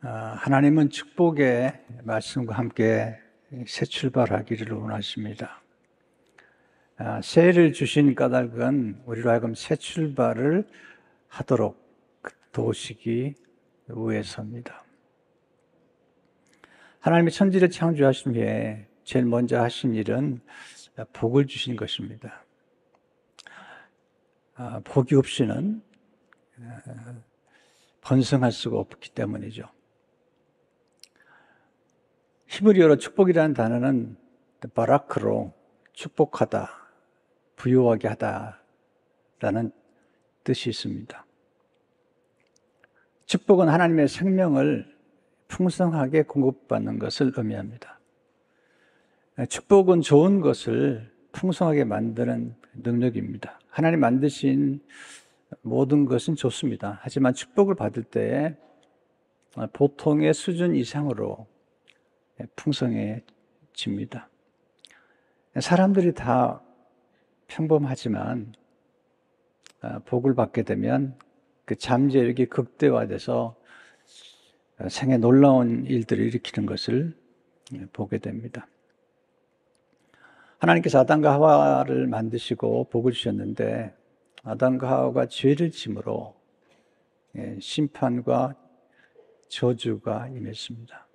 하나님은 축복의 말씀과 함께 새 출발하기를 원하십니다. 새해를 주신 까닭은 우리로 하여금 새 출발을 하도록 도우시기 위해서입니다. 하나님이 천지를 창조하신 후에 제일 먼저 하신 일은 복을 주신 것입니다. 복이 없이는 번성할 수가 없기 때문이죠. 히브리어로 축복이라는 단어는 바라크로 축복하다, 부유하게 하다라는 뜻이 있습니다. 축복은 하나님의 생명을 풍성하게 공급받는 것을 의미합니다. 축복은 좋은 것을 풍성하게 만드는 능력입니다. 하나님 만드신 모든 것은 좋습니다. 하지만 축복을 받을 때 보통의 수준 이상으로 풍성해집니다. 사람들이 다 평범하지만 복을 받게 되면 그 잠재력이 극대화돼서 생에 놀라운 일들을 일으키는 것을 보게 됩니다. 하나님께서 아담과 하와를 만드시고 복을 주셨는데 아담과 하와가 죄를 짐으로 심판과 저주가 임했습니다.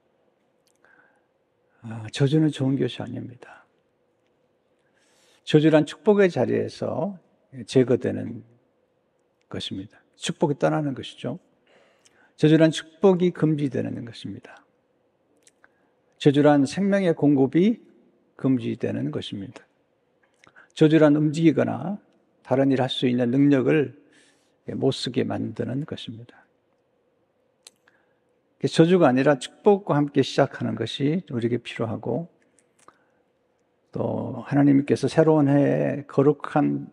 저주는 좋은 것이 아닙니다. 저주란 축복의 자리에서 제거되는 것입니다. 축복이 떠나는 것이죠. 저주란 축복이 금지되는 것입니다. 저주란 생명의 공급이 금지되는 것입니다. 저주란 움직이거나 다른 일을 할 수 있는 능력을 못 쓰게 만드는 것입니다. 저주가 아니라 축복과 함께 시작하는 것이 우리에게 필요하고, 또 하나님께서 새로운 해에 거룩한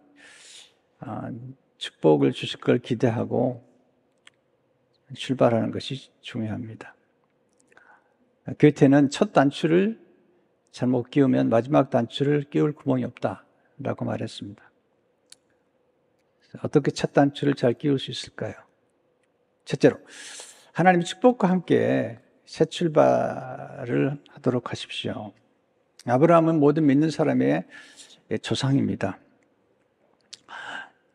축복을 주실 걸 기대하고 출발하는 것이 중요합니다. 괴테는 첫 단추를 잘못 끼우면 마지막 단추를 끼울 구멍이 없다라고 말했습니다. 어떻게 첫 단추를 잘 끼울 수 있을까요? 첫째로, 하나님의 축복과 함께 새 출발을 하도록 하십시오. 아브라함은 모든 믿는 사람의 조상입니다.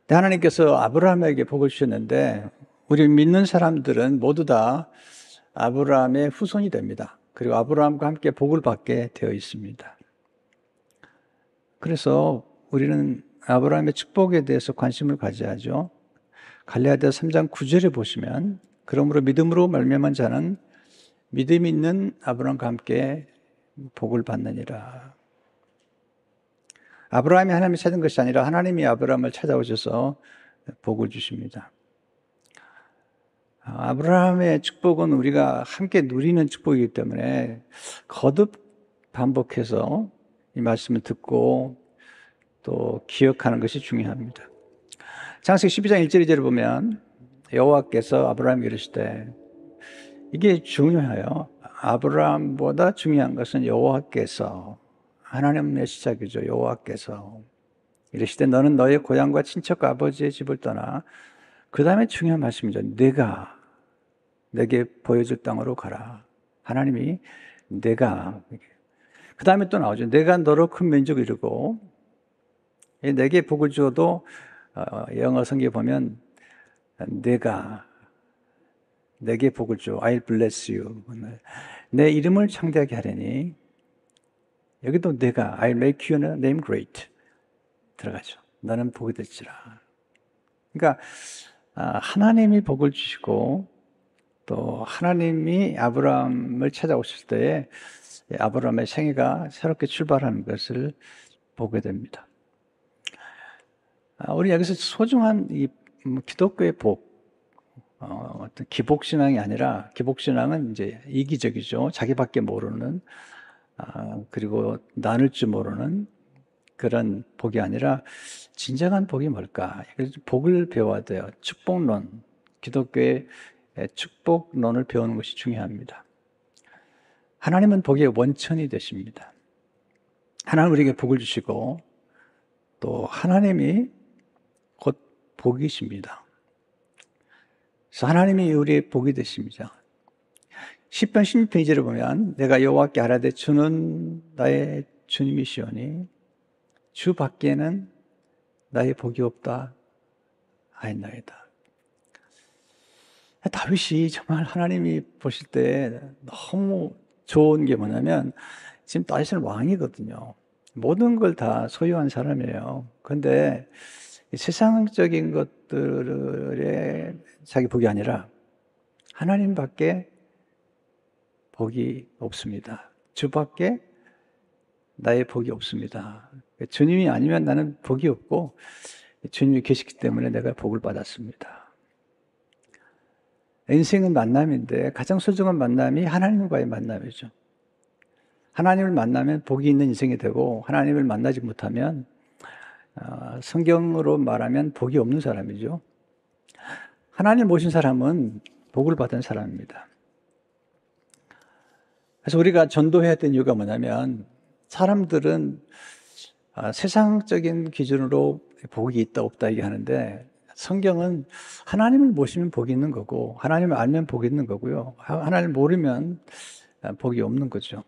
하나님께서 아브라함에게 복을 주셨는데 우리 믿는 사람들은 모두 다 아브라함의 후손이 됩니다. 그리고 아브라함과 함께 복을 받게 되어 있습니다. 그래서 우리는 아브라함의 축복에 대해서 관심을 가져야죠. 갈라디아 3장 9절에 보시면 그러므로 믿음으로 말미암은 자는 믿음 있는 아브라함과 함께 복을 받느니라. 아브라함이 하나님을 찾은 것이 아니라 하나님이 아브라함을 찾아오셔서 복을 주십니다. 아브라함의 축복은 우리가 함께 누리는 축복이기 때문에 거듭 반복해서 이 말씀을 듣고 또 기억하는 것이 중요합니다. 창세기 12장 1절 2절을 보면 여호와께서 아브라함에게 이르시되, 이게 중요해요. 아브라함보다 중요한 것은 여호와께서, 하나님의 시작이죠. 여호와께서 이르시되 너는 너의 고향과 친척과 아버지의 집을 떠나, 그 다음에 중요한 말씀이죠. 내가 내게 보여줄 땅으로 가라. 하나님이 내가, 그 다음에 또 나오죠. 내가 너로 큰 민족을 이루고 내게 복을 주어도 영어 성경에 보면 내가 내게 복을 줘. I'll bless you. 내 이름을 창대하게 하려니, 여기도 내가 I'll make your name great 들어가죠. 너는 복이 될지라. 그러니까 하나님이 복을 주시고 또 하나님이 아브라함을 찾아오실 때에 아브라함의 생애가 새롭게 출발하는 것을 보게 됩니다. 우리 여기서 소중한 이 기독교의 복, 어떤 기복신앙이 아니라, 기복신앙은 이제 이기적이죠. 자기밖에 모르는, 그리고 나눌 줄 모르는 그런 복이 아니라 진정한 복이 뭘까? 그래서 복을 배워야 돼요. 축복론, 기독교의 축복론을 배우는 것이 중요합니다. 하나님은 복의 원천이 되십니다. 하나님 우리에게 복을 주시고 또 하나님이 곧 복이십니다. 그래서 하나님이 우리의 복이 되십니다. 10편 16편 2절을 보면 내가 여호와께 아뢰되 주는 나의 주님이시오니 주 밖에는 나의 복이 없다 하였나이다. 다윗이 정말 하나님이 보실 때 너무 좋은 게 뭐냐면 지금 다윗은 왕이거든요. 모든 걸 다 소유한 사람이에요. 그런데 세상적인 것들에 자기 복이 아니라 하나님밖에 복이 없습니다. 주밖에 나의 복이 없습니다. 주님이 아니면 나는 복이 없고 주님이 계시기 때문에 내가 복을 받았습니다. 인생은 만남인데 가장 소중한 만남이 하나님과의 만남이죠. 하나님을 만나면 복이 있는 인생이 되고 하나님을 만나지 못하면 성경으로 말하면 복이 없는 사람이죠. 하나님 모신 사람은 복을 받은 사람입니다. 그래서 우리가 전도해야 되는 이유가 뭐냐면 사람들은 세상적인 기준으로 복이 있다 없다 얘기하는데 성경은 하나님을 모시면 복이 있는 거고 하나님을 알면 복이 있는 거고요. 하나님을 모르면 복이 없는 거죠.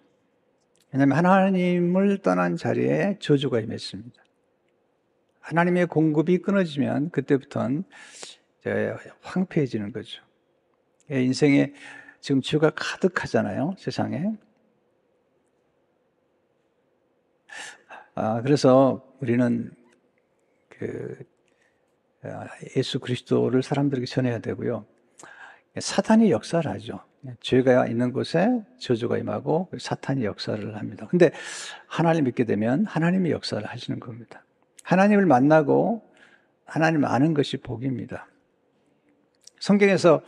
왜냐하면 하나님을 떠난 자리에 저주가 임했습니다. 하나님의 공급이 끊어지면 그때부터는 황폐해지는 거죠. 인생에 지금 죄가 가득하잖아요, 세상에. 그래서 우리는 예수 그리스도를 사람들에게 전해야 되고요. 사탄이 역사를 하죠. 죄가 있는 곳에 저주가 임하고 사탄이 역사를 합니다. 근데 하나님 믿게 되면 하나님이 역사를 하시는 겁니다. 하나님을 만나고 하나님을 아는 것이 복입니다. 성경에서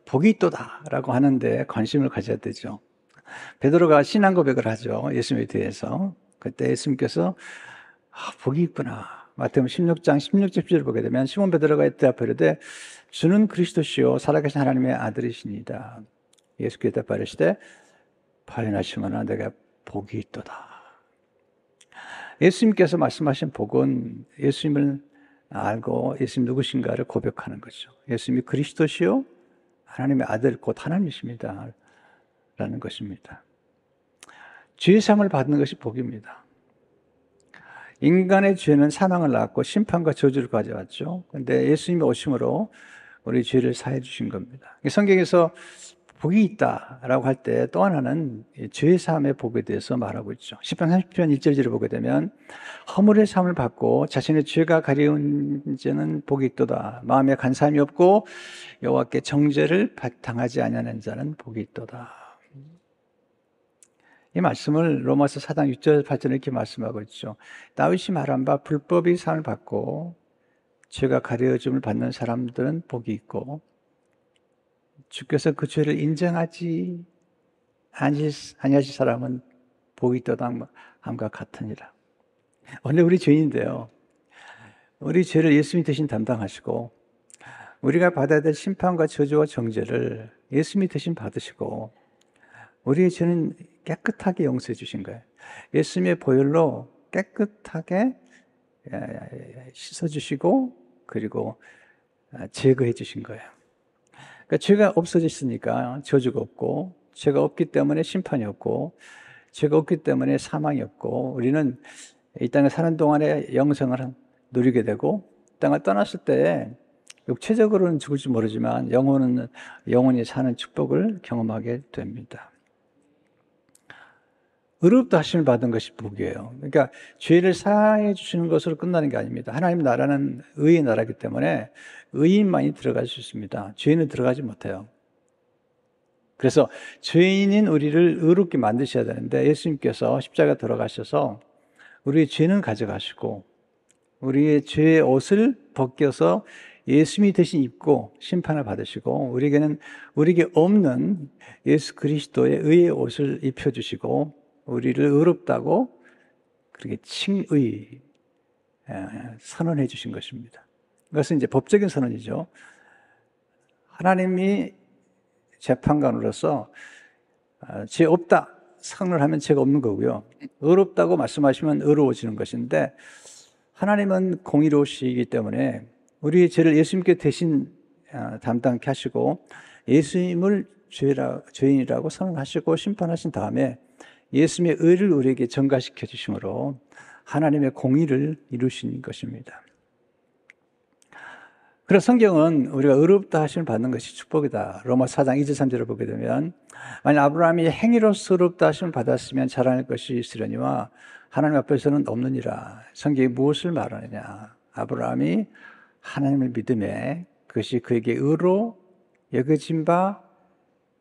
복이 있도다라고 하는데 관심을 가져야 되죠. 베드로가 신앙 고백을 하죠. 예수님에 대해서. 그때 예수님께서 복이 있구나. 마태복음 16장 16절 17절을 보게 되면 시몬 베드로가 대답하려되 주는 그리스도시요 살아계신 하나님의 아들이시니이다. 예수께서 대답하시되 바요나 시몬아 내가 복이 있도다. 예수님께서 말씀하신 복은 예수님을 알고 예수님 누구신가를 고백하는 거죠. 예수님이 그리스도시요 하나님의 아들 곧 하나님이십니다 라는 것입니다. 죄 사함을 받는 것이 복입니다. 인간의 죄는 사망을 낳았고 심판과 저주를 가져왔죠. 그런데 예수님이 오심으로 우리 죄를 사해 주신 겁니다. 성경에서 복이 있다라고 할 때 또 하나는 죄 사함의 복에 대해서 말하고 있죠. 시편 30편 1절을 보게 되면 허물의 사함을 받고 자신의 죄가 가려운 자는 복이 있도다. 마음에 간사함이 없고 여호와께 정죄를 당하지 아니하는 자는 복이 있도다. 이 말씀을 로마서 4장 6절 8절에 이렇게 말씀하고 있죠. 다윗이 말한 바 불법의 사함을 받고 죄가 가려짐을 받는 사람들은 복이 있고 주께서 그 죄를 인정하지 아니하실 사람은 복이 있도다 함과 같으니라. 원래 우리 죄인인데요. 우리 죄를 예수님이 대신 담당하시고 우리가 받아야 될 심판과 저주와 정죄를 예수님이 대신 받으시고 우리의 죄는 깨끗하게 용서해 주신 거예요. 예수님의 보혈로 깨끗하게 씻어주시고 그리고 제거해 주신 거예요. 그러니까 죄가 없어졌으니까 저주가 없고 죄가 없기 때문에 심판이 없고 죄가 없기 때문에 사망이 없고 우리는 이 땅에 사는 동안에 영생을 누리게 되고 땅을 떠났을 때 육체적으로는 죽을지 모르지만 영원히 사는 축복을 경험하게 됩니다. 의롭다 하심을 받은 것이 복이에요. 그러니까 죄를 사해 주시는 것으로 끝나는 게 아닙니다. 하나님 나라는 의의 나라이기 때문에 의인만이 들어갈 수 있습니다. 죄인은 들어가지 못해요. 그래서 죄인인 우리를 의롭게 만드셔야 되는데 예수님께서 십자가 돌아가셔서 우리의 죄는 가져가시고 우리의 죄의 옷을 벗겨서 예수님이 대신 입고 심판을 받으시고 우리에게 없는 예수 그리스도의 의의 옷을 입혀주시고 우리를 의롭다고 그렇게 칭의 선언해 주신 것입니다. 그것은 이제 법적인 선언이죠. 하나님이 재판관으로서 죄 없다 선언하면 죄가 없는 거고요. 의롭다고 말씀하시면 의로워지는 것인데 하나님은 공의로우시기 때문에 우리의 죄를 예수님께 대신 담당케 하시고 예수님을 죄인이라고 선언하시고 심판하신 다음에 예수님의 의를 우리에게 전가시켜 주심으로 하나님의 공의를 이루신 것입니다. 그래서 성경은 우리가 의롭다 하심을 받는 것이 축복이다. 로마 4장 2절 3절을 보게 되면 만약 아브라함이 행위로서 의롭다 하심을 받았으면 자랑할 것이 있으려니와 하나님 앞에서는 없느니라. 성경이 무엇을 말하느냐. 아브라함이 하나님을 믿음에 그것이 그에게 의로 여겨진 바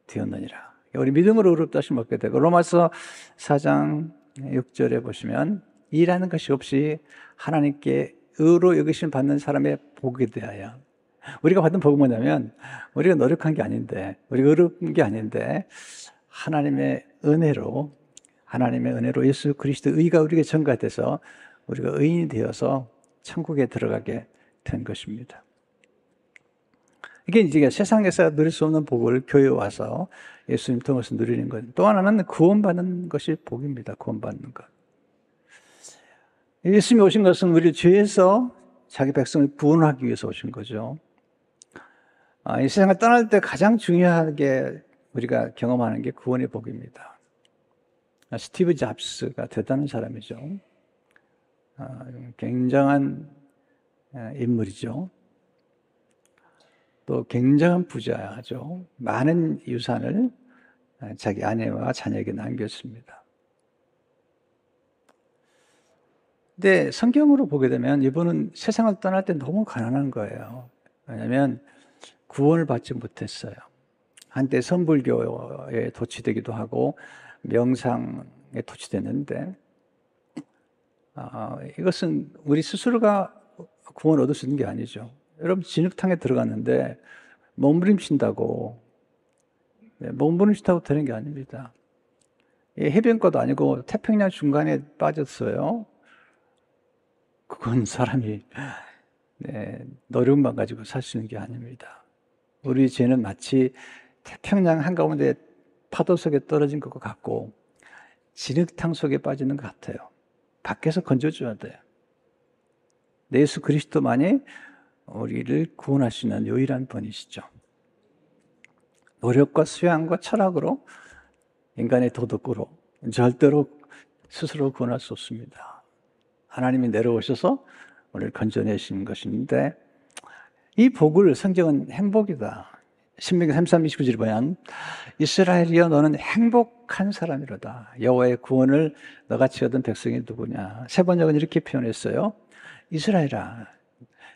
되었느니라. 우리 믿음으로 의롭다 하심을 얻게 되고 로마서 4장 6절에 보시면 일하는 것이 없이 하나님께 의로 여기심 받는 사람의 복에 대하여 우리가 받은 복은 뭐냐면 우리가 노력한 게 아닌데 우리가 의로운 게 아닌데 하나님의 은혜로 예수 그리스도의 의가 우리에게 전가돼서 우리가 의인이 되어서 천국에 들어가게 된 것입니다. 이게 이제 세상에서 누릴 수 없는 복을 교회에 와서 예수님 통해서 누리는 것. 또 하나는 구원받는 것이 복입니다. 구원받는 것. 예수님이 오신 것은 우리 죄에서 자기 백성을 구원하기 위해서 오신 거죠. 이 세상을 떠날 때 가장 중요하게 우리가 경험하는 게 구원의 복입니다. 스티브 잡스가 대단한 사람이죠. 굉장한 인물이죠. 또 굉장한 부자죠. 많은 유산을 자기 아내와 자녀에게 남겼습니다. 근데 성경으로 보게 되면 이분은 세상을 떠날 때 너무 가난한 거예요. 왜냐하면 구원을 받지 못했어요. 한때 선불교에 도취되기도 하고 명상에 도취됐는데 이것은 우리 스스로가 구원 얻을 수 있는 게 아니죠. 여러분 진흙탕에 들어갔는데 몸부림친다고 되는 게 아닙니다. 해변가도 아니고 태평양 중간에 빠졌어요. 그건 사람이 노력만 가지고 살 수 있는 게 아닙니다. 우리 죄는 마치 태평양 한가운데 파도 속에 떨어진 것과 같고 진흙탕 속에 빠지는 것 같아요. 밖에서 건져줘야 돼요. 예수 그리스도만이 우리를 구원할 수 있는 유일한 분이시죠. 노력과 수양과 철학으로 인간의 도덕으로 절대로 스스로 구원할 수 없습니다. 하나님이 내려오셔서 우리를 건져내신 것인데 이 복을 성경은 행복이다. 신명기 33:29절에 보면 이스라엘이여 너는 행복한 사람이로다. 여호와의 구원을 너같이 얻은 백성이 누구냐. 세 번역은 이렇게 표현했어요. 이스라엘아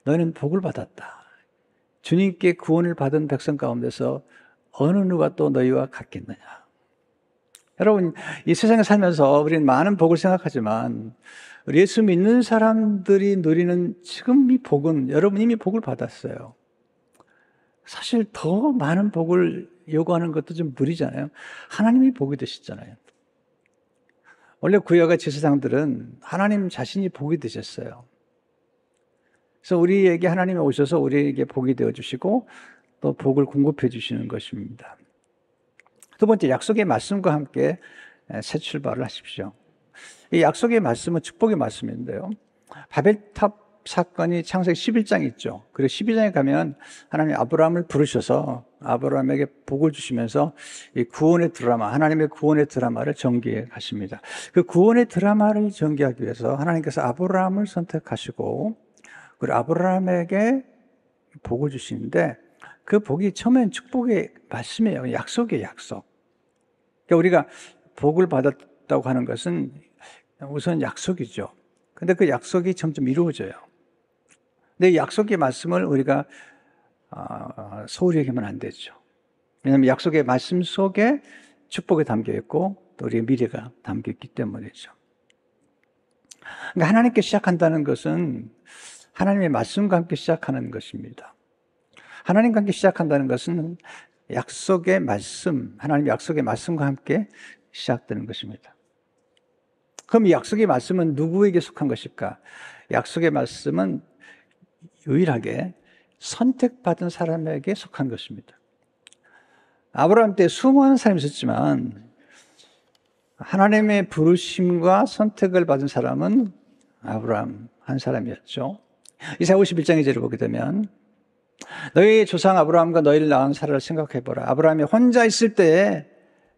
너는 복을 받았다. 주님께 구원을 받은 백성 가운데서 어느 누가 또 너희와 같겠느냐. 여러분 이 세상에 살면서 우리는 많은 복을 생각하지만 우리 예수 믿는 사람들이 누리는 지금 이 복은 여러분 이미 복을 받았어요. 사실 더 많은 복을 요구하는 것도 좀 무리잖아요. 하나님이 복이 되시잖아요. 원래 구약의 제사장들은 하나님 자신이 복이 되셨어요. 그래서 우리에게 하나님이 오셔서 우리에게 복이 되어주시고 또 복을 공급해 주시는 것입니다. 두 번째, 약속의 말씀과 함께 새 출발을 하십시오. 이 약속의 말씀은 축복의 말씀인데요. 바벨탑 사건이 창세기 11장에 있죠. 그리고 12장에 가면 하나님 아브라함을 부르셔서 아브라함에게 복을 주시면서 이 구원의 드라마, 하나님의 구원의 드라마를 전개해 가십니다. 그 구원의 드라마를 전개하기 위해서 하나님께서 아브라함을 선택하시고 그리고 아브라함에게 복을 주시는데 그 복이 처음엔 축복의 말씀이에요. 약속이에요, 약속. 그러니까 우리가 복을 받았다고 하는 것은 우선 약속이죠. 근데 그 약속이 점점 이루어져요. 근데 이 약속의 말씀을 우리가 소홀히 여기면 안 되죠. 왜냐하면 약속의 말씀 속에 축복이 담겨 있고 또 우리의 미래가 담겨 있기 때문이죠. 그러니까 하나님께 시작한다는 것은 하나님의 말씀과 함께 시작하는 것입니다. 하나님과 함께 시작한다는 것은 약속의 말씀, 하나님의 약속의 말씀과 함께 시작되는 것입니다. 그럼 이 약속의 말씀은 누구에게 속한 것일까? 약속의 말씀은 유일하게 선택받은 사람에게 속한 것입니다. 아브라함 때 수많은 사람이 있었지만 하나님의 부르심과 선택을 받은 사람은 아브라함 한 사람이었죠. 이사야 51장 2절을 보게 되면 너희 조상 아브라함과 너희를 낳은 사라를 생각해보라. 아브라함이 혼자 있을 때에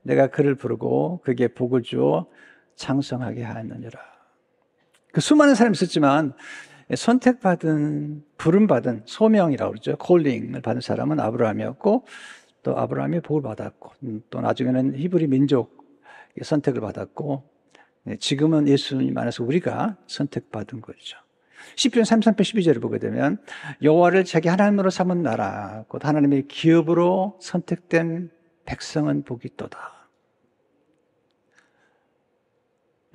내가 그를 부르고 그에게 복을 주어 장성하게 하였느니라. 그 수많은 사람이 있었지만 선택받은, 부름받은, 소명이라고 그러죠. 콜링을 받은 사람은 아브라함이었고, 또 아브라함이 복을 받았고, 또 나중에는 히브리 민족 선택을 받았고, 지금은 예수님 안에서 우리가 선택받은 거죠. 시편 33편 12절을 보게 되면 여호와를 자기 하나님으로 삼은 나라, 곧 하나님의 기업으로 선택된 백성은 복이 있도다.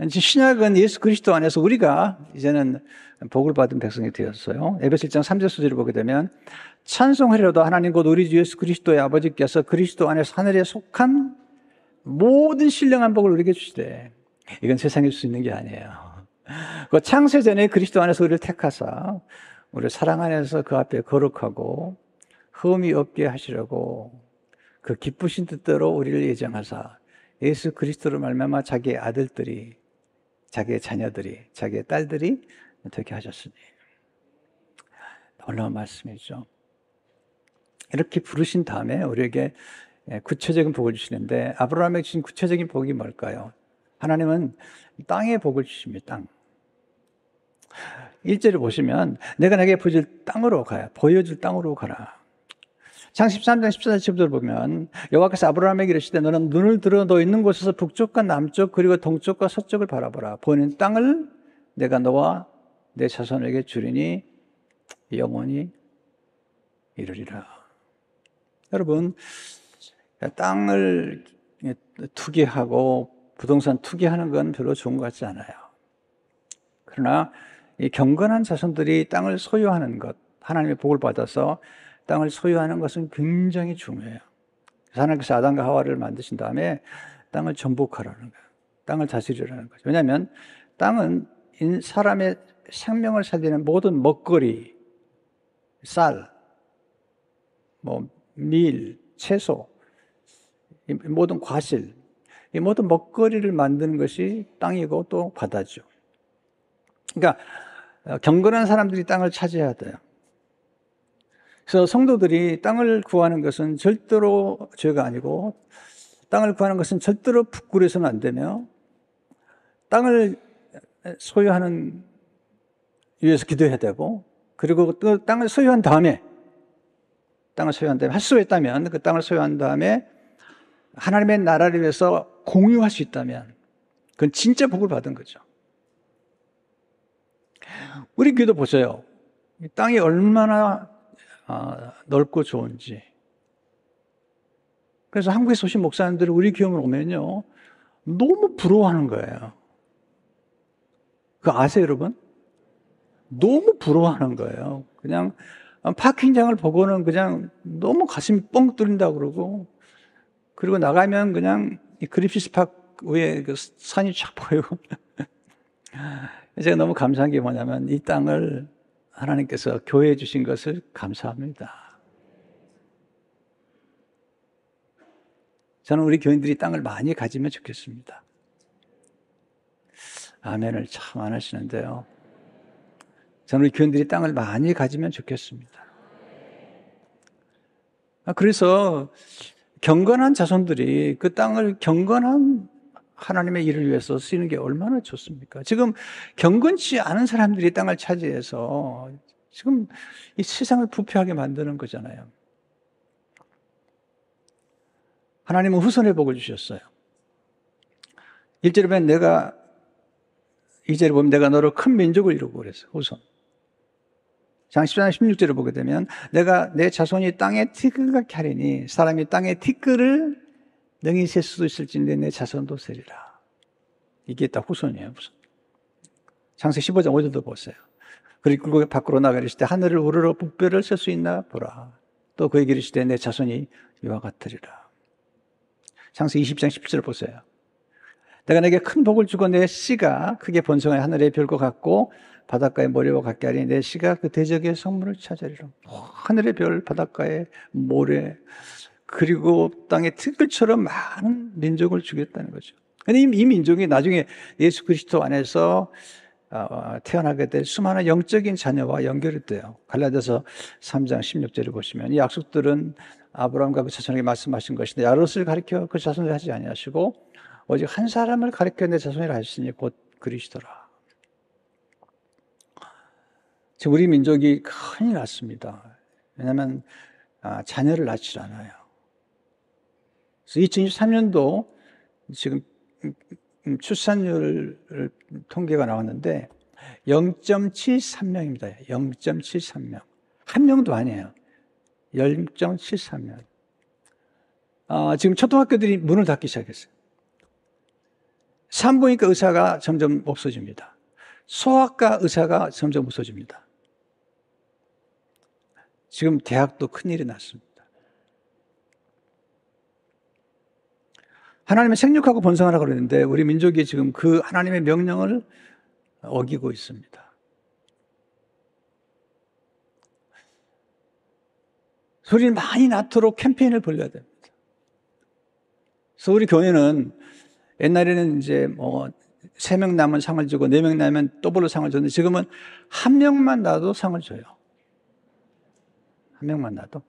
신약은 예수 그리스도 안에서 우리가 이제는 복을 받은 백성이 되었어요. 에베소 1장 3절 수절을 보게 되면 찬송하리로다 하나님 곧 우리 주 예수 그리스도의 아버지께서 그리스도 안에서 하늘에 속한 모든 신령한 복을 우리에게 주시되, 이건 세상에 줄 수 있는 게 아니에요. 그 창세 전에 그리스도 안에서 우리를 택하사 우리를 사랑 안에서 그 앞에 거룩하고 흠이 없게 하시려고 그 기쁘신 뜻대로 우리를 예정하사 예수 그리스도로 말미암아 자기의 아들들이, 자기의 자녀들이, 자기의 딸들이 되게 하셨으니. 놀라운 말씀이죠. 이렇게 부르신 다음에 우리에게 구체적인 복을 주시는데, 아브라함에게 주신 구체적인 복이 뭘까요? 하나님은 땅의 복을 주십니다. 땅. 1절을 보시면 내가 내게 보여줄 땅으로 가야, 보여줄 땅으로 가라. 창세기 13장 14절을 보면 여호와께서 아브라함에게 이르시되 너는 눈을 들어 너 있는 곳에서 북쪽과 남쪽 그리고 동쪽과 서쪽을 바라보라. 보이는 땅을 내가 너와 내 자손에게 주리니 영원히 이르리라. 여러분, 땅을 투기하고 부동산 투기하는 건 별로 좋은 것 같지 않아요. 그러나 이 경건한 자손들이 땅을 소유하는 것, 하나님의 복을 받아서 땅을 소유하는 것은 굉장히 중요해요. 그래서 하나님께서 아담과 하와를 만드신 다음에 땅을 정복하라는 거예요. 땅을 다스리라는 거죠. 왜냐하면 땅은 사람의 생명을 살리는 모든 먹거리, 쌀, 밀, 채소, 이 모든 과실, 이 모든 먹거리를 만드는 것이 땅이고 또 바다죠. 그러니까 경건한 사람들이 땅을 차지해야 돼요. 그래서 성도들이 땅을 구하는 것은 절대로 죄가 아니고, 땅을 구하는 것은 절대로 부끄러워서는 안 되며, 땅을 소유하는 위해서 기도해야 되고, 그리고 또 땅을 소유한 다음에 할 수 있다면 그 땅을 소유한 다음에 하나님의 나라를 위해서 공유할 수 있다면 그건 진짜 복을 받은 거죠. 우리 교회도 보세요. 이 땅이 얼마나 넓고 좋은지. 그래서 한국에서 오신 목사님들이 우리 교회에 오면요, 너무 부러워하는 거예요. 그거 아세요, 여러분? 너무 부러워하는 거예요. 그냥 파킹장을 보고는 그냥 너무 가슴이 뻥 뚫린다고 그러고, 그리고 나가면 그냥 그리피스 파크 위에 그 산이 쫙 보이고. 제가 너무 감사한 게 뭐냐면 이 땅을 하나님께서 교회에 주신 것을 감사합니다. 저는 우리 교인들이 땅을 많이 가지면 좋겠습니다. 아멘을 참 안 하시는데요. 저는 우리 교인들이 땅을 많이 가지면 좋겠습니다. 그래서 경건한 자손들이 그 땅을 경건한 하나님의 일을 위해서 쓰는 게 얼마나 좋습니까? 지금 경건치 않은 사람들이 땅을 차지해서 지금 이 세상을 부패하게 만드는 거잖아요. 하나님은 후손의 복을 주셨어요. 1절에 보면 2절에 보면 내가 너로 큰 민족을 이루고 그랬어요. 후손. 장 14장 16절을 보게 되면 내가 내 자손이 땅의 티끌 같게 하리니 사람이 땅의 티끌을 능히 셀 수도 있을진데 내 자손도 세리라. 이게 딱 후손이에요, 후손. 창세기 15장 5절도 보세요. 그리고 밖으로 나가 이르시되 하늘을 우러러 북별을 셀 수 있나 보라. 또 그에게 이르시되 내 자손이 이와 같으리라. 창세기 20장 17절 보세요. 내가 내게 큰 복을 주고 내 씨가 크게 번성하여 하늘의 별과 같고 바닷가의 모래와 같게 하리니 내 씨가 그 대적의 성문을 차지하리라. 하늘의 별, 바닷가의 모래, 그리고 땅의 티끌처럼 많은 민족을 주겠다는 거죠. 근데 이 민족이 나중에 예수 그리스도 안에서 태어나게 될 수많은 영적인 자녀와 연결이 돼요. 갈라디아서 3장 16절을 보시면 이 약속들은 아브라함과 그 자손에게 말씀하신 것인데 야롯을 가리켜 그 자손을 하지 아니하시고 오직 한 사람을 가리켜 내 자손이라 하시니 곧 그리스도라. 지금 우리 민족이 큰일 났습니다. 왜냐하면 자녀를 낳지 않아요. 그래서 2023년도 지금 출산율 통계가 나왔는데 0.73명입니다. 0.73명. 한 명도 아니에요. 0.73명. 지금 초등학교들이 문을 닫기 시작했어요. 산부인과 의사가 점점 없어집니다. 소아과 의사가 점점 없어집니다. 지금 대학도 큰일이 났습니다. 하나님의 생육하고 번성하라고 그러는데 우리 민족이 지금 그 하나님의 명령을 어기고 있습니다. 소리를 많이 낳도록 캠페인을 벌려야 됩니다. 그래서 우리 교회는 옛날에는 이제 3명 낳으면 상을 주고 4명 낳으면 더블로 상을 줬는데 지금은 1명만 낳아도 상을 줘요. 1명만 낳아도.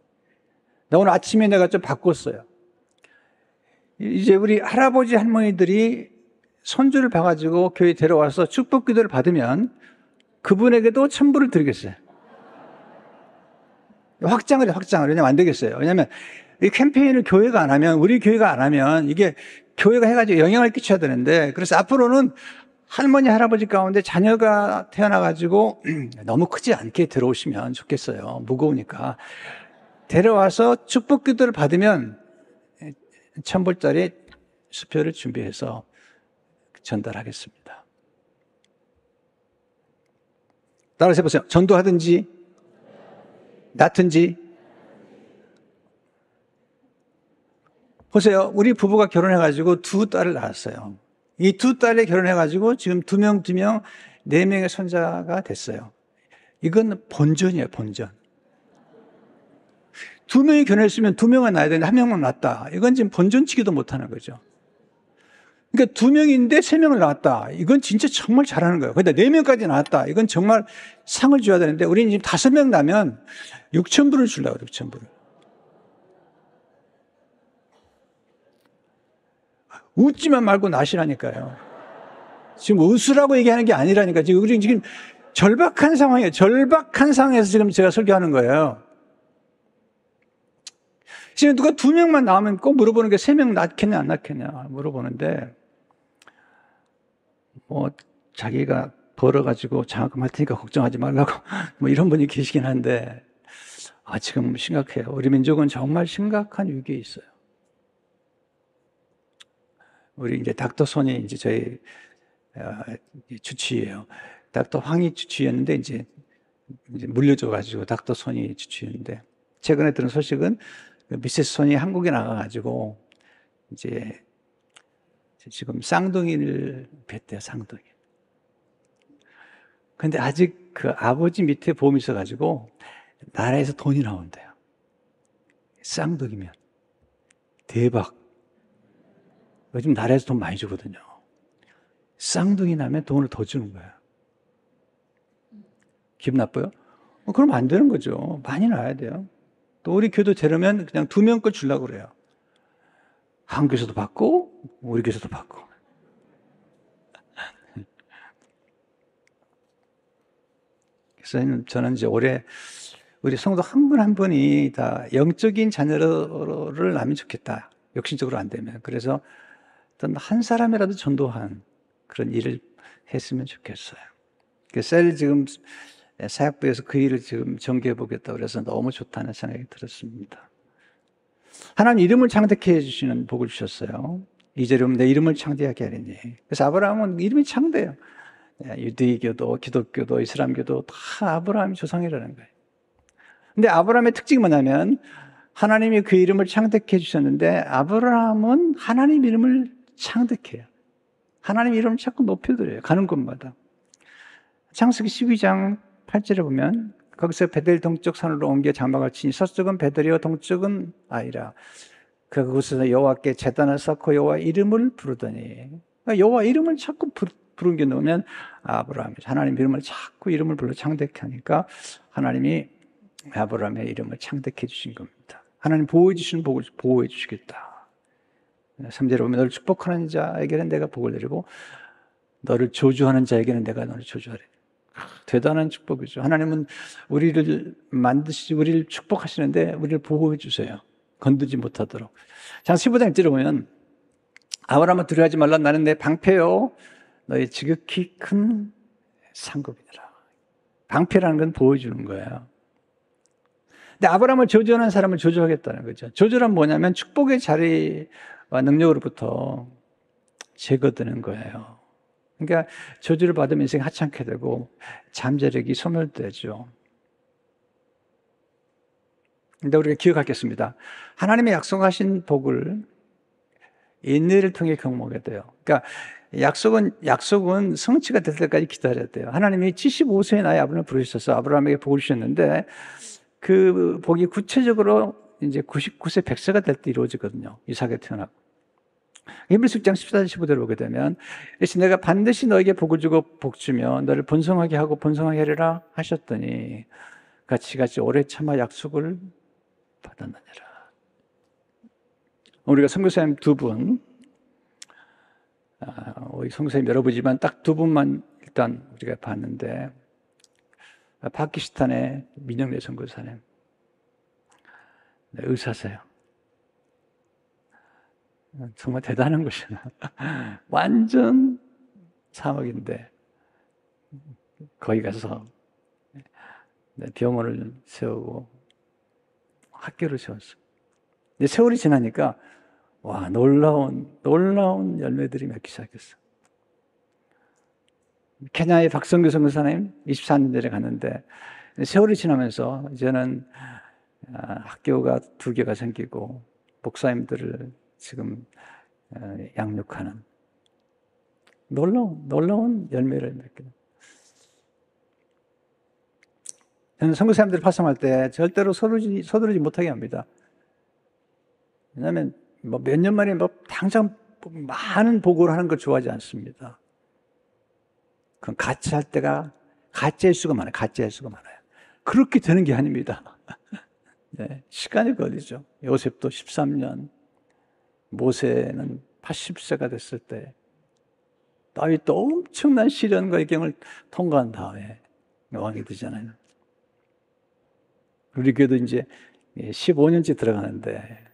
나 오늘 아침에 내가 좀 바꿨어요. 이제 우리 할아버지 할머니들이 손주를 봐가지고 교회에 데려와서 축복 기도를 받으면 그분에게도 천부를 드리겠어요. 확장을 왜냐면 안 되겠어요. 왜냐면 이 캠페인을 교회가 안 하면, 우리 교회가 안 하면 이게 교회가 해가지고 영향을 끼쳐야 되는데, 그래서 앞으로는 할머니, 할아버지 가운데 자녀가 태어나가지고 너무 크지 않게 들어오시면 좋겠어요. 무거우니까. 데려와서 축복 기도를 받으면 1000불짜리 수표를 준비해서 전달하겠습니다. 따라서 해보세요. 전도하든지, 낳든지. 보세요. 우리 부부가 결혼해가지고 2딸을 낳았어요. 이 2딸이 결혼해가지고 지금 2명, 4명의 손자가 됐어요. 이건 본전이에요, 본전. 2명이 결혼했으면 2명은 낳아야 되는데 1명만 낳았다. 이건 지금 본전치기도 못하는 거죠. 그러니까 2명인데 3명을 낳았다. 이건 진짜 정말 잘하는 거예요. 근데 4명까지 낳았다. 이건 정말 상을 줘야 되는데 우리는 지금 5명 낳으면 6,000불을 주려고 그래요, 6,000불을. 웃지만 말고 나시라니까요. 지금 웃으라고 얘기하는 게 아니라니까. 지금 우리 지금 절박한 상황이에요. 절박한 상황에서 지금 제가 설교하는 거예요. 지금 누가 2명만 나오면 꼭 물어보는 게 3명 낳겠냐 안 낳겠냐 물어보는데 자기가 벌어가지고 장학금 할 테니까 걱정하지 말라고 이런 분이 계시긴 한데 지금 심각해요. 우리 민족은 정말 심각한 위기에 있어요. 우리 이제 닥터 손이 이제 저희 주치의예요. 닥터 황이 주치의였는데 이제 물려줘가지고 닥터 손이 주치의인데 최근에 들은 소식은 미세스 손이 한국에 나가가지고 이제 지금 쌍둥이를 뵀대요, 쌍둥이. 근데 아직 그 아버지 밑에 보험이 있어가지고 나라에서 돈이 나온대요. 쌍둥이면. 대박. 요즘 나라에서 돈 많이 주거든요. 쌍둥이 나면 돈을 더 주는 거예요. 기분 나빠요? 그럼 안 되는 거죠. 많이 나야 돼요. 또 우리 교도 되려면 그냥 2명 걸 주려고 그래요. 한 교회에서도 받고 우리 교회에서도 받고. 그래서 저는 이제 올해 우리 성도 한 분 한 분이 다 영적인 자녀를 낳으면 좋겠다. 욕심적으로 안 되면. 그래서 어떤 한 사람이라도 전도한 그런 일을 했으면 좋겠어요. 셀 지금 사역부에서 그 일을 지금 전개해 보겠다고 그래서 너무 좋다는 생각이 들었습니다. 하나님 이름을 창대케 해주시는 복을 주셨어요. 2절에 보면 내 이름을 창대하게 하리니. 그래서 아브라함은 이름이 창대해요. 유대교도, 기독교도, 이슬람교도 다 아브라함이 조상이라는 거예요. 근데 아브라함의 특징이 뭐냐면 하나님이 그 이름을 창대케 해주셨는데 아브라함은 하나님 이름을 창대케 해요. 하나님 이름을 자꾸 높여드려요. 가는 곳마다. 창세기 12장 8절에 보면 거기서 베델 동쪽 산으로 옮겨 장막을 치니 서쪽은 베델이요 동쪽은 아이라. 그곳에서 여호와께 제단을 쌓고 여호와 이름을 부르더니 여호와 이름을 자꾸 부른 게 누구면 아브라함이 하나님 이름을 자꾸 이름을 불러 창대케 하니까 하나님이 아브라함의 이름을 창대케 해주신 겁니다. 하나님 보호해 주시는 복을 보호해 주시겠다. 3절에 보면 너를 축복하는 자에게는 내가 복을 내리고 너를 저주하는 자에게는 내가 너를 저주하리. 대단한 축복이죠. 하나님은 우리를 만드시지 우리를 축복하시는데 우리를 보호해 주세요. 건드지 못하도록. 자, 15장 1절에 보면 아브라함아 두려워하지 말라. 나는 내 방패요 너의 지극히 큰 상급이니라. 방패라는 건 보여주는 거예요. 근데 아브라함을 저주하는 사람을 저주하겠다는 거죠. 저주란 뭐냐면 축복의 자리와 능력으로부터 제거되는 거예요. 그러니까 저주를 받으면 인생이 하찮게 되고 잠재력이 소멸되죠. 근데 우리가 기억하겠습니다. 하나님의 약속하신 복을 인내를 통해 경험하게 돼요. 그러니까 약속은 성취가 될 때까지 기다려야 돼요. 하나님이 75세의 나이 아브라함을 부르셔서 아브라함에게 복을 주셨는데 그 복이 구체적으로 이제 99세 100세가 될 때 이루어지거든요. 이삭이 태어나고. 히브리서 6장 14절 15절을 보게 되면 내가 반드시 너에게 복을 주고 복주며 너를 번성하게 하고 번성하게 하리라 하셨더니 같이 오래 참아 약속을 받았느니라. 우리가 선교사님 두 분, 우리 선교사님 여러 분이지만 딱 두 분만 일단 우리가 봤는데 파키스탄의 민영래 선교사님 의사세요. 정말 대단한 것이야. 완전 사막인데 거기 가서 병원을 세우고 학교를 세웠어. 근데 세월이 지나니까 와 놀라운 열매들이 맺기 시작했어. 케냐의 박성규 선교사님 24년 전에 갔는데 세월이 지나면서 이제는 학교가 2개가 생기고 목사님들을 지금 양육하는 놀라운 열매를 맺게 됩니다. 저는 선교사님들 파송할 때 절대로 서두르지 못하게 합니다. 왜냐하면 몇 년 만에 당장 많은 보고를 하는 걸 좋아하지 않습니다. 그건 가짜일 수가 많아요. 그렇게 되는 게 아닙니다. 네, 시간이 걸리죠. 요셉도 13년, 모세는 80세가 됐을 때 다윗도 엄청난 시련과 역경을 통과한 다음에 왕이 되잖아요. 우리 교회도 이제 15년째 들어가는데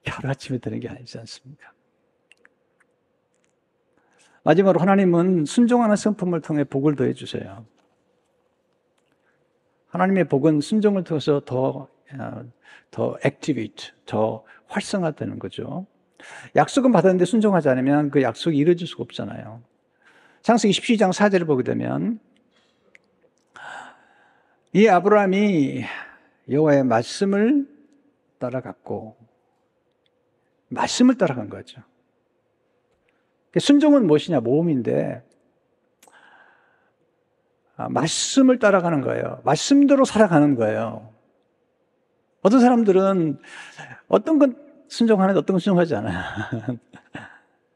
하루아침에 되는 게 아니지 않습니까? 마지막으로 하나님은 순종하는 성품을 통해 복을 더해 주세요. 하나님의 복은 순종을 통해서 더 액티베이트, 더 활성화되는 거죠. 약속은 받았는데 순종하지 않으면 그 약속이 이루어질 수가 없잖아요. 창세기 17장 4절을 보게 되면 이 아브라함이 여호와의 말씀을 따라갔고 말씀을 따라간 거죠. 순종은 무엇이냐? 모험인데 말씀을 따라가는 거예요. 말씀대로 살아가는 거예요. 어떤 사람들은 어떤 건 순종하는데 어떤 건 순종하지 않아요.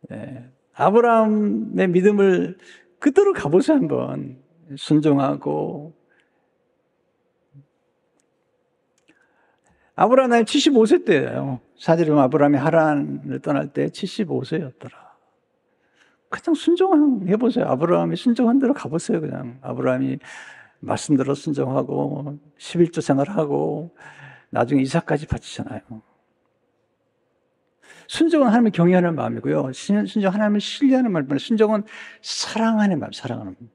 네. 아브라함의 믿음을 그대로 가보세요. 한번 순종하고 아브라함 나이 75세 때예요. 사실은 아브라함이 하란을 떠날 때 75세였더라. 그냥 순종해보세요. 아브라함이 순종한 대로 가보세요. 그냥 아브라함이 말씀대로 순종하고 11조 생활하고 나중에 이삭까지 바치잖아요. 순종은 하나님을 경외하는 마음이고요. 순종 하나님을 신뢰하는 마음이고 순종은 사랑하는 마음, 사랑하는 마음.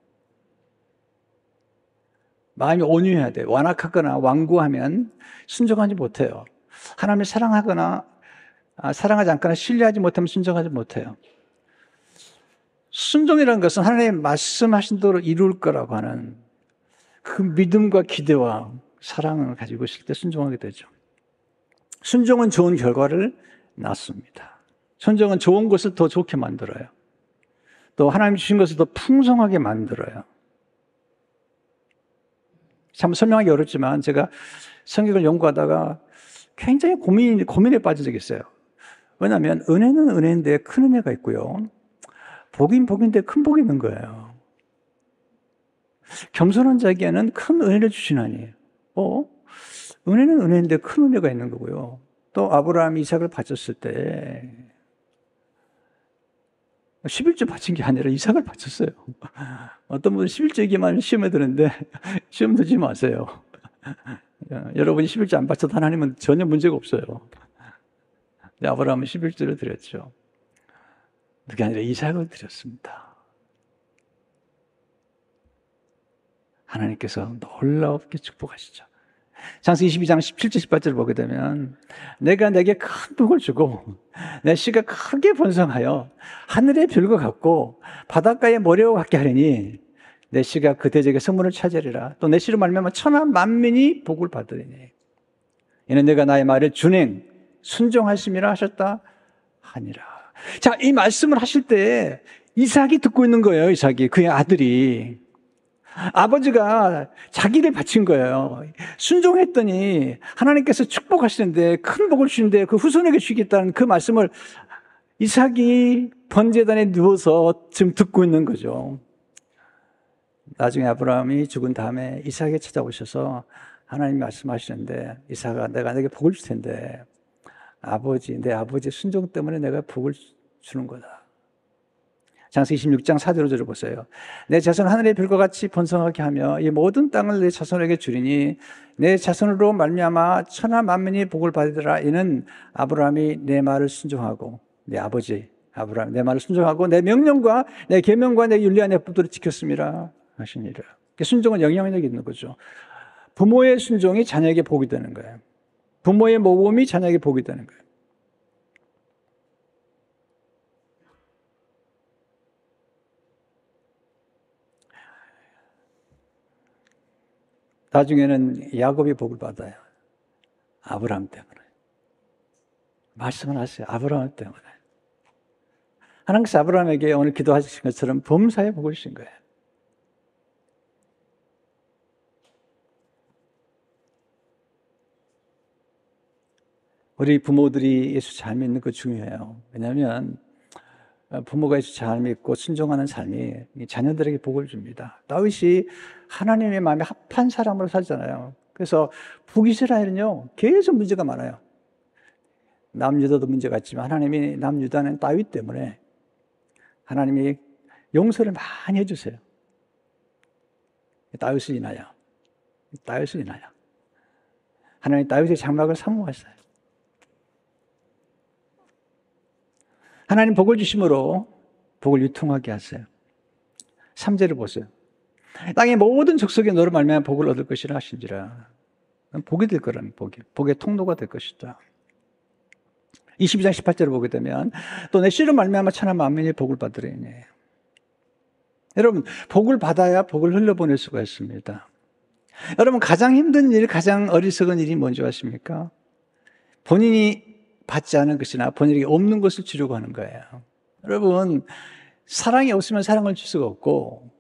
마음이 온유해야 돼요. 완악하거나 완고하면 순종하지 못해요. 하나님을 사랑하거나 사랑하지 않거나 신뢰하지 못하면 순종하지 못해요. 순종이라는 것은 하나님 말씀하신 대로 이룰 거라고 하는 그 믿음과 기대와 사랑을 가지고 있을 때 순종하게 되죠. 순종은 좋은 결과를 낳습니다. 순종은 좋은 것을 더 좋게 만들어요. 또 하나님 주신 것을 더 풍성하게 만들어요. 참 설명하기 어렵지만 제가 성경을 연구하다가 굉장히 고민에 빠진 적이 있어요. 왜냐하면 은혜는 은혜인데 큰 은혜가 있고요. 복인 복인데 큰 복이 있는 거예요. 겸손한 자에게는 큰 은혜를 주신 하나님. 은혜는 은혜인데 큰 은혜가 있는 거고요. 또 아브라함이 이삭을 바쳤을 때 11조 바친 게 아니라 이삭을 바쳤어요. 어떤 분은 11조기만 시험에 드는데 시험 들지 마세요. 여러분이 11조 안 바쳐도 하나님은 전혀 문제가 없어요. 아브라함은 11조를 드렸죠. 그게 아니라 이삭을 드렸습니다. 하나님께서 놀랍게 축복하시죠. 창세기 22장 17절 18절을 보게 되면 내가 내게 큰 복을 주고 내 씨가 크게 번성하여 하늘의 별과 같고 바닷가의 모래와 같게 하리니 내 씨가 그 대적의 성문을 차지하리라. 또 내 씨로 말미암아 천하 만민이 복을 받으리니 이는 내가 나의 말을 준행 순종하심이라 하셨다 하니라. 자, 이 말씀을 하실 때 이삭이 듣고 있는 거예요. 이삭이 그의 아들이 아버지가 자기를 바친 거예요. 순종했더니 하나님께서 축복하시는데 큰 복을 주시는데 그 후손에게 주시겠다는 그 말씀을 이삭이 번제단에 누워서 지금 듣고 있는 거죠. 나중에 아브라함이 죽은 다음에 이삭에게 찾아오셔서 하나님이 말씀하시는데 이삭아 내가 내게 복을 줄 텐데 내 아버지의 순종 때문에 내가 복을 주는 거다. 창세기 26장 4절 5절을 보세요. 내 자손 하늘의 별과 같이 번성하게 하며 이 모든 땅을 내 자손에게 주리니 내 자손으로 말미암아 천하 만민이 복을 받으리라. 이는 아브라함이 내 말을 순종하고 내 아버지 아브라함 내 말을 순종하고 내 명령과 내 계명과 내 윤리와 내 법도를 지켰음이라 하시니라. 순종은 영향력이 있는 거죠. 부모의 순종이 자녀에게 복이 되는 거예요. 부모의 모범이 자녀에게 복이 되는 거예요. 나중에는 야곱이 복을 받아요. 아브라함 때문에. 말씀을 하세요. 아브라함 때문에. 하나님께서 아브라함에게 오늘 기도하신 것처럼 범사에 복을 주신 거예요. 우리 부모들이 예수 잘 믿는 거 중요해요. 왜냐하면 부모가 예수 잘 믿고 순종하는 삶이 자녀들에게 복을 줍니다. 다윗이 하나님의 마음에 합한 사람으로 살잖아요. 그래서 북이스라엘은요 계속 문제가 많아요. 남유다도 문제가 있지만 하나님이 남유다는 다윗 때문에 하나님이 용서를 많이 해주세요. 다윗을 인하여 하나님 다윗의 장막을 사모하셨어요. 하나님 복을 주심으로 복을 유통하게 하세요. 3절을 보세요. 땅의 모든 족속이 너로 말미암아 복을 얻을 것이라 하신지라. 복이 될 거라는 복의 통로가 될 것이다. 22장 18절을 보게 되면 또 내 씨로 말미암아 천하 만민이 복을 받으리니. 여러분 복을 받아야 복을 흘려보낼 수가 있습니다. 여러분 가장 힘든 일, 가장 어리석은 일이 뭔지 아십니까? 본인이 받지 않은 것이나 본인에게 없는 것을 주려고 하는 거예요. 여러분 사랑이 없으면 사랑을 줄 수가 없고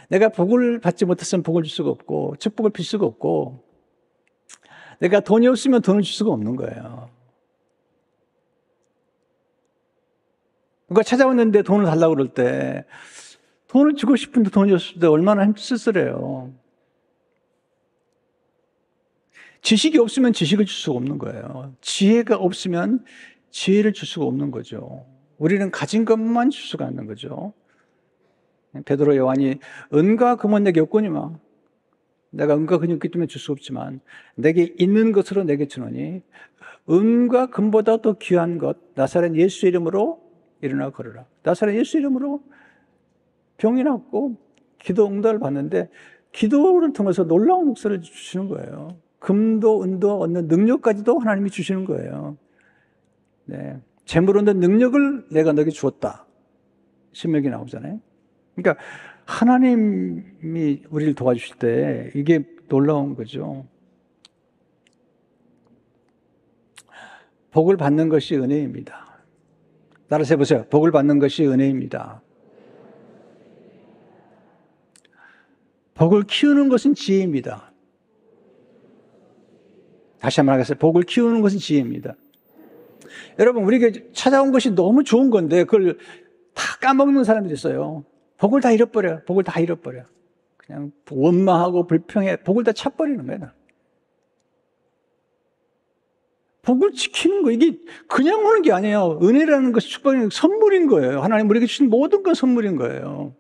내가 복을 받지 못했으면 복을 줄 수가 없고 축복을 빌 수가 없고 내가 돈이 없으면 돈을 줄 수가 없는 거예요. 누가 찾아왔는데 돈을 달라고 그럴 때 돈을 주고 싶은데 돈이 없을 때 얼마나 쓸쓸해요. 지식이 없으면 지식을 줄 수가 없는 거예요. 지혜가 없으면 지혜를 줄 수가 없는 거죠. 우리는 가진 것만 줄 수가 없는 거죠. 베드로 요한이 은과 금은 내게 없거니와 내가 은과 금이 없기 때문에 줄 수 없지만 내게 있는 것으로 내게 주노니 은과 금보다 더 귀한 것 나사렛 예수 이름으로 일어나 걸으라. 나사렛 예수 이름으로 병이 낫고 기도 응답을 받는데 기도를 통해서 놀라운 목소리를 주시는 거예요. 금도 은도 얻는 능력까지도 하나님이 주시는 거예요. 네. 재물 얻는 능력을 내가 너에게 주었다. 신명기 나오잖아요. 그러니까 하나님이 우리를 도와주실 때 이게 놀라운 거죠. 복을 받는 것이 은혜입니다. 따라서 해보세요. 복을 받는 것이 은혜입니다. 복을 키우는 것은 지혜입니다. 다시 한번 하겠습니다. 복을 키우는 것은 지혜입니다. 여러분, 우리에게 찾아온 것이 너무 좋은 건데 그걸 다 까먹는 사람들이 있어요. 복을 다 잃어버려요. 복을 다 잃어버려요. 그냥 원망하고 불평해. 복을 다 차버리는 거예요. 복을 지키는 거, 이게 그냥 오는 게 아니에요. 은혜라는 것이 축복이 선물인 거예요. 하나님 우리에게 주신 모든 건 선물인 거예요.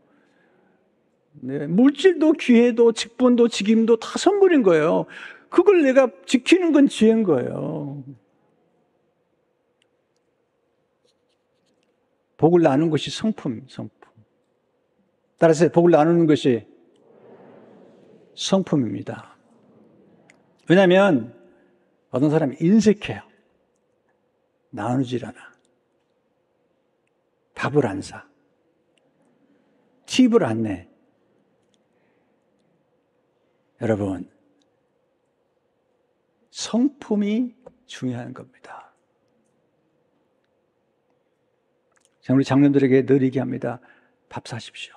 네, 물질도 기회도 직분도 직임도 다 선물인 거예요. 그걸 내가 지키는 건 지혜인 거예요. 복을 나누는 것이 성품. 따라서 복을 나누는 것이 성품입니다. 왜냐하면 어떤 사람이 인색해요. 나누질 않아. 밥을 안 사. 팁을 안 내. 여러분, 성품이 중요한 겁니다. 우리 장로들에게 늘 얘기합니다. 밥 사십시오.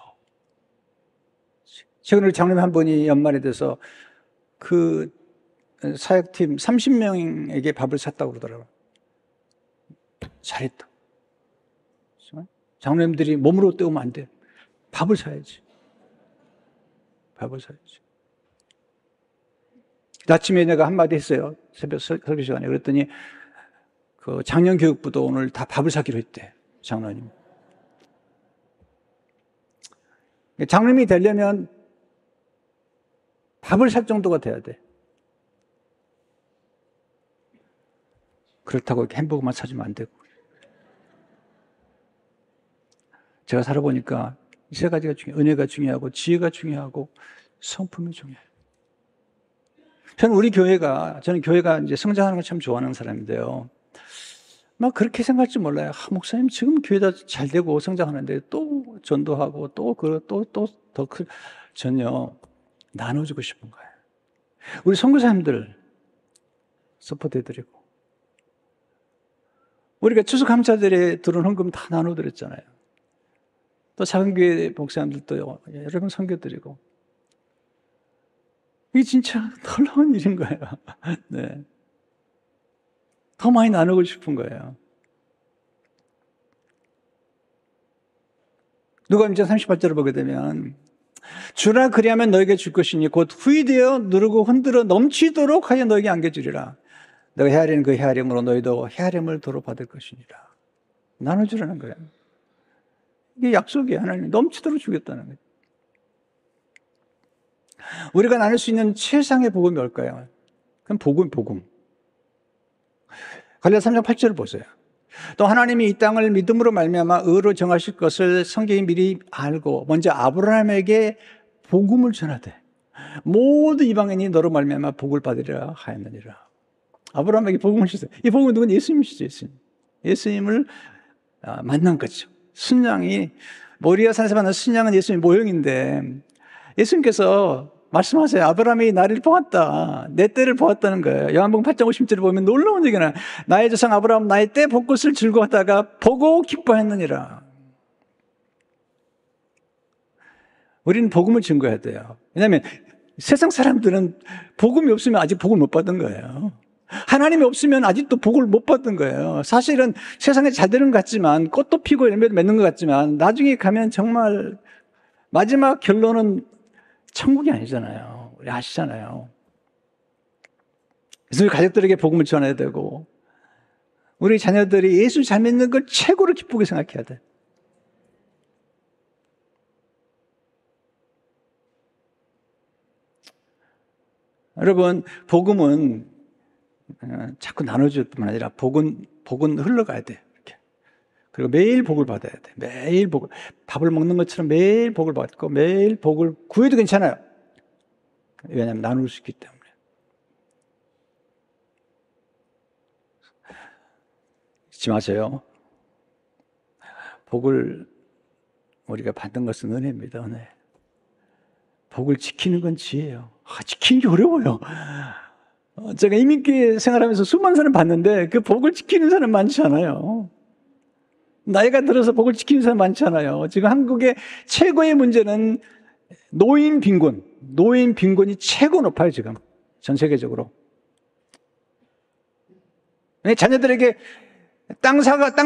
최근에 우리 장로님 한 분이 연말에 돼서 그 사역팀 30명에게 밥을 샀다고 그러더라고요. 잘했다. 장로님들이 몸으로 때우면 안 돼. 밥을 사야지. 밥을 사야지. 아침에 내가 한마디 했어요. 새벽 설교 시간에. 그랬더니 그 작년교육부도 오늘 다 밥을 사기로 했대. 장로님. 장로님이 되려면 밥을 살 정도가 돼야 돼. 그렇다고 햄버거만 사주면 안 되고. 제가 살아보니까 이 세 가지가 중요해요. 은혜가 중요하고 지혜가 중요하고 성품이 중요해요. 저는 교회가 이제 성장하는 걸 참 좋아하는 사람인데요. 막 그렇게 생각할 줄 몰라요. 목사님 지금 교회가 잘 되고 성장하는데 또 전도하고 더 전혀 나눠주고 싶은 거예요. 우리 선교사님들 서포트해드리고 우리가 추수감사절에 들어온 헌금 다 나눠드렸잖아요. 또 작은 교회 목사님들도 여러 번 섬겨드리고 이게 진짜 놀라운 일인 거예요. 네. 더 많이 나누고 싶은 거예요. 누가복음 38절을 보게 되면 주라 그리하면 너에게 줄 것이니 곧 후이되어 누르고 흔들어 넘치도록 하여 너에게 안겨주리라. 너가 헤아리는 그 헤아림으로 너희도 헤아림을 도로 받을 것이니라. 나눠주라는 거예요. 이게 약속이에요. 하나님 넘치도록 주겠다는 거예요. 우리가 나눌 수 있는 최상의 복음이 뭘까요? 그럼 복음. 갈라디아 3장 8절을 보세요. 또 하나님이 이 땅을 믿음으로 말미암아 의로 정하실 것을 성경이 미리 알고 먼저 아브라함에게 복음을 전하되 모든 이방인이 너로 말미암아 복을 받으리라 하였느니라. 아브라함에게 복음을 주셨어요. 이 복음은 누군? 예수님이시죠. 예수님을 만난 거죠. 순양이 모리아산에서 만난 순양은 예수님 모형인데 예수님께서 말씀하세요. 아브라함이 나를 보았다. 내 때를 보았다는 거예요. 요한복음 8장 50절을 보면 놀라운 얘기는 나의 조상 아브라함 나의 때 볼 것을 즐거워하다가 보고 기뻐했느니라. 우리는 복음을 증거해야 돼요. 왜냐하면 세상 사람들은 복음이 없으면 아직 복을 못 받은 거예요. 하나님이 없으면 아직도 복을 못 받은 거예요. 사실은 세상에 잘 되는 것 같지만 꽃도 피고 열매도 맺는 것 같지만 나중에 가면 정말 마지막 결론은 천국이 아니잖아요. 우리 아시잖아요. 그래서 우리 가족들에게 복음을 전해야 되고 우리 자녀들이 예수 잘 믿는 걸 최고로 기쁘게 생각해야 돼. 여러분, 복음은 자꾸 나눠줄 뿐만 아니라 복은 흘러가야 돼. 이렇게. 그리고 매일 복을 받아야 돼. 매일 복을. 밥을 먹는 것처럼 매일 복을 받고 매일 복을 구해도 괜찮아요. 왜냐하면 나눌 수 있기 때문에. 잊지 마세요. 복을 우리가 받는 것은 은혜입니다. 은혜. 복을 지키는 건 지혜예요. 지키는 게 어려워요. 제가 이민교회 생활하면서 수많은 사람 봤는데 그 복을 지키는 사람 많지 않아요. 나이가 들어서 복을 지키는 사람 많지 않아요. 지금 한국의 최고의 문제는 노인 빈곤. 노인 빈곤이 최고 높아요, 지금. 전 세계적으로. 자녀들에게 땅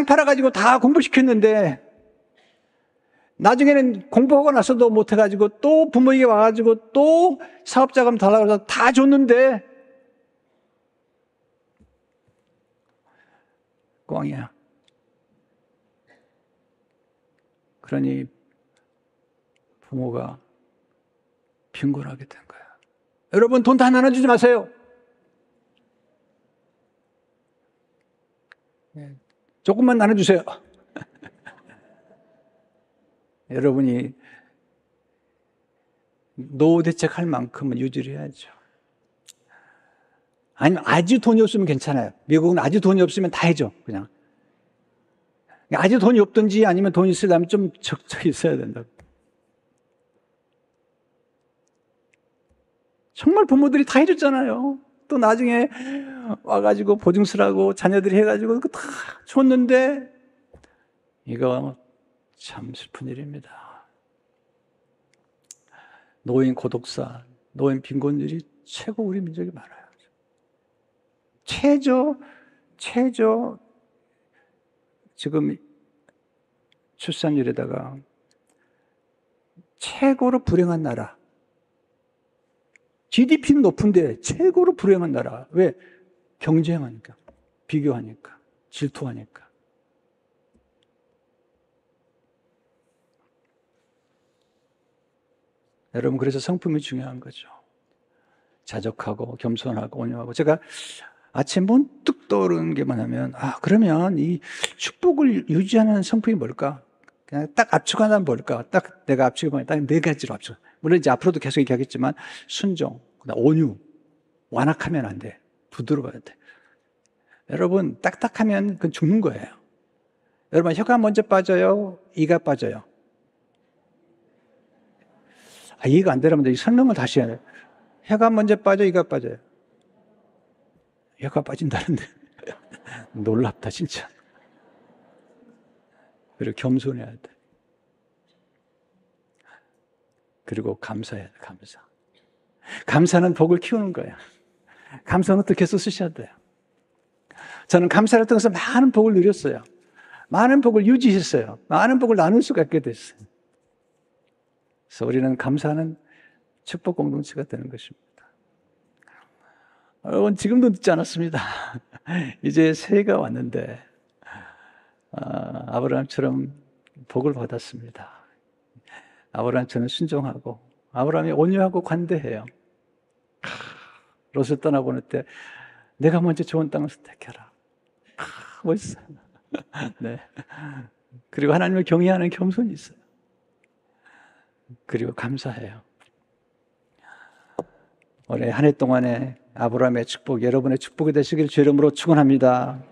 팔아가지고 다 공부시켰는데 나중에는 공부하고 나서도 못해가지고 또 부모에게 와가지고 또 사업자금 달라고 해서 다 줬는데 꽝이야. 그러니 부모가 빈곤하게 된 거야. 여러분, 돈 다 나눠주지 마세요. 조금만 나눠주세요. 여러분이 노후 대책할 만큼은 유지를 해야죠. 아니면 아주 돈이 없으면 괜찮아요. 미국은 아주 돈이 없으면 다 해줘, 그냥. 아주 돈이 없든지 아니면 돈이 있으려면 좀 적절히 있어야 된다고. 정말 부모들이 다 해줬잖아요. 또 나중에 와가지고 보증서라고 자녀들이 해가지고 다 줬는데 이거 참 슬픈 일입니다. 노인 고독사, 노인 빈곤율이 최고 우리 민족이 많아요. 최저 지금 출산율에다가 최고로 불행한 나라. GDP는 높은데 최고로 불행한 나라. 왜? 경쟁하니까, 비교하니까, 질투하니까. 여러분, 그래서 성품이 중요한 거죠. 자적하고 겸손하고 온유하고. 제가 아침 문득 떠오르는 게 뭐냐면, 그러면 이 축복을 유지하는 성품이 뭘까? 그냥 딱 압축하면 뭘까? 딱 내가 압축해보면 딱 네 가지로 압축. 물론 이제 앞으로도 계속 얘기하겠지만, 순종, 그다음 온유, 완악하면 안 돼. 부드러워야 돼. 여러분, 딱딱하면 그건 죽는 거예요. 여러분, 혀가 먼저 빠져요? 이가 빠져요? 이해가 안 되려면 이 설명을 다시 해야 돼요. 혀가 먼저 빠져, 이가 빠져요? 혀가 빠진다는데. 놀랍다, 진짜. 그리고 겸손해야 돼. 그리고 감사해야 돼, 감사. 감사는 복을 키우는 거예요. 감사는 어떻게 해서 쓰셔야 돼요. 저는 감사를 통해서 많은 복을 누렸어요. 많은 복을 유지했어요. 많은 복을 나눌 수가 있게 됐어요. 그래서 우리는 감사하는 축복 공동체가 되는 것입니다. 여러분, 지금도 늦지 않았습니다. 이제 새해가 왔는데 아브라함처럼 복을 받았습니다. 아브라함처럼 순종하고 아브라함이 온유하고 관대해요. 롯을 떠나보낼 때 내가 먼저 좋은 땅을 선택해라. 멋있어요. 네. 그리고 하나님을 경외하는 겸손이 있어요. 그리고 감사해요. 올해 한 해 동안에 아브라함의 축복, 여러분의 축복이 되시길 주 이름으로 축원합니다.